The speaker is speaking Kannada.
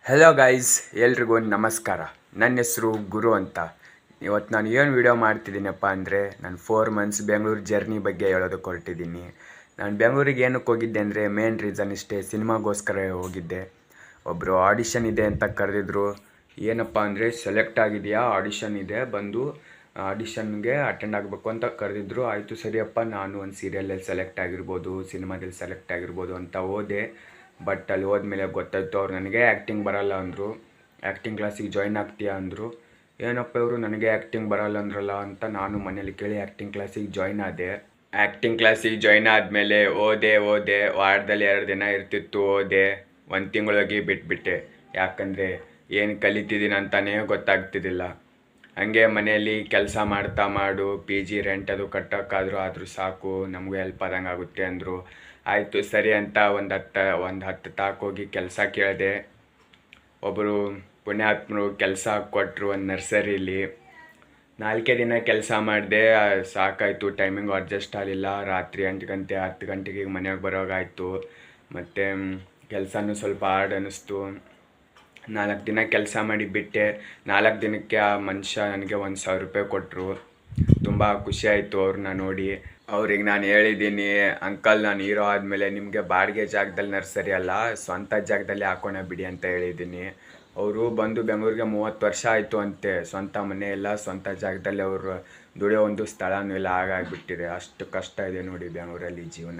ಹಲೋ ಗೈಸ್, ಎಲ್ರಿಗೂ ನಮಸ್ಕಾರ. ನನ್ನ ಹೆಸರು ಗುರು ಅಂತ. ಇವತ್ತು ನಾನು ಏನು ವಿಡಿಯೋ ಮಾಡ್ತಿದ್ದೀನಪ್ಪ ಅಂದರೆ, ನಾನು 4 ಮಂತ್ಸ್ ಬೆಂಗಳೂರು ಜರ್ನಿ ಬಗ್ಗೆ ಹೇಳೋದಕ್ಕೆ ಹೊರಟಿದ್ದೀನಿ. ನಾನು ಬೆಂಗಳೂರಿಗೆ ಏನಕ್ಕೆ ಹೋಗಿದ್ದೆ ಅಂದರೆ, ಮೇನ್ ರೀಸನ್ ಇಷ್ಟೇ, ಸಿನಿಮಾಗೋಸ್ಕರ ಹೋಗಿದ್ದೆ. ಒಬ್ಬರು ಆಡಿಷನ್ ಇದೆ ಅಂತ ಕರೆದಿದ್ರು. ಏನಪ್ಪ ಅಂದರೆ, ಸೆಲೆಕ್ಟ್ ಆಗಿದೆಯಾ, ಆಡಿಷನ್ ಇದೆ, ಬಂದು ಆಡಿಷನ್ಗೆ ಅಟೆಂಡ್ ಆಗಬೇಕು ಅಂತ ಕರೆದಿದ್ರು. ಆಯಿತು ಸರಿಯಪ್ಪ, ನಾನು ಒಂದು ಸೀರಿಯಲಲ್ಲಿ ಸೆಲೆಕ್ಟ್ ಆಗಿರ್ಬೋದು, ಸಿನಿಮಾದಲ್ಲಿ ಸೆಲೆಕ್ಟ್ ಆಗಿರ್ಬೋದು ಅಂತ ಹೋದೆ. ಬಟ್ ಅಲ್ಲಿ ಹೋದ್ಮೇಲೆ ಗೊತ್ತಾಯ್ತು, ಅವ್ರು ನನಗೆ ಆ್ಯಕ್ಟಿಂಗ್ ಬರಲ್ಲ ಅಂದರು. ಆ್ಯಕ್ಟಿಂಗ್ ಕ್ಲಾಸಿಗೆ ಜಾಯ್ನ್ ಆಗ್ತೀಯಾ ಅಂದರು. ಏನಪ್ಪ ಇವರು ನನಗೆ ಆ್ಯಕ್ಟಿಂಗ್ ಬರಲ್ಲ ಅಂದ್ರಲ್ಲ ಅಂತ ನಾನು ಮನೇಲಿ ಕೇಳಿ ಆ್ಯಕ್ಟಿಂಗ್ ಕ್ಲಾಸಿಗೆ ಜಾಯ್ನ್ ಆದೆ. ಆ್ಯಕ್ಟಿಂಗ್ ಕ್ಲಾಸಿಗೆ ಜಾಯ್ನ್ ಆದಮೇಲೆ ಓದೆ ವಾರದಲ್ಲಿ 2 ದಿನ ಇರ್ತಿತ್ತು. ಓದೆ 1 ತಿಂಗಳೋಗಿ ಬಿಟ್ಬಿಟ್ಟೆ. ಯಾಕಂದರೆ ಏನು ಕಲಿತಿದ್ದೀನಿ ಅಂತಲೇ ಗೊತ್ತಾಗ್ತಿದ್ದಿಲ್ಲ. ಹಾಗೆ ಮನೆಯಲ್ಲಿ ಕೆಲಸ ಮಾಡು, PG ರೆಂಟ್ ಅದು ಕಟ್ಟೋಕ್ಕಾದರೂ ಸಾಕು, ನಮಗೂ ಹೆಲ್ಪ್ ಆದಂಗೆ ಆಗುತ್ತೆ ಅಂದರು. ಆಯಿತು ಸರಿ ಅಂತ ಒಂದು ಹತ್ತು ತಾಕೋಗಿ ಕೆಲಸ ಕೇಳಿದೆ. ಒಬ್ಬರು ಪುಣ್ಯಾತ್ಮರು ಕೆಲಸ ಕೊಟ್ಟರು ಒಂದು ನರ್ಸರಿಲಿ. 4 ದಿನ ಕೆಲಸ ಮಾಡಿದೆ. ಸಾಕಾಯಿತು, ಟೈಮಿಂಗ್ ಅಡ್ಜಸ್ಟ್ ಆಗಲಿಲ್ಲ. ರಾತ್ರಿ 8 ಗಂಟೆ 10 ಗಂಟೆಗೆ ಮನೆಗೆ ಬರೋಗಾಯಿತು. ಮತ್ತು ಕೆಲಸನೂ ಸ್ವಲ್ಪ ಹಾರ್ಡ್ ಅನ್ನಿಸ್ತು. 4 ದಿನ ಕೆಲಸ ಮಾಡಿ ಬಿಟ್ಟೆ. 4 ದಿನಕ್ಕೆ ಆ ಮನುಷ್ಯ ನನಗೆ 1,000 ರೂಪಾಯಿ ಕೊಟ್ಟರು. ತುಂಬ ಖುಷಿಯಾಯಿತು ಅವ್ರನ್ನ ನೋಡಿ. ಅವ್ರಿಗೆ ನಾನು ಹೇಳಿದ್ದೀನಿ, ಅಂಕಲ್ ನಾನು ಹೀರೋ ಆದಮೇಲೆ ನಿಮಗೆ ಬಾಡಿಗೆ ಜಾಗದಲ್ಲಿ ನರ್ಸರಿ ಅಲ್ಲ, ಸ್ವಂತ ಜಾಗದಲ್ಲಿ ಹಾಕೋಣ ಬಿಡಿ ಅಂತ ಹೇಳಿದ್ದೀನಿ. ಅವರು ಬಂದು ಬೆಂಗಳೂರಿಗೆ 30 ವರ್ಷ ಆಯಿತು ಅಂತೆ. ಸ್ವಂತ ಮನೆ ಇಲ್ಲ, ಸ್ವಂತ ಜಾಗದಲ್ಲಿ ಅವರು ದುಡಿಯೋ ಒಂದು ಸ್ಥಳನೂ ಇಲ್ಲ. ಹಾಗಾಗಿಬಿಟ್ಟಿದೆ. ಅಷ್ಟು ಕಷ್ಟ ಇದೆ ನೋಡಿ ಬೆಂಗಳೂರಲ್ಲಿ ಜೀವನ.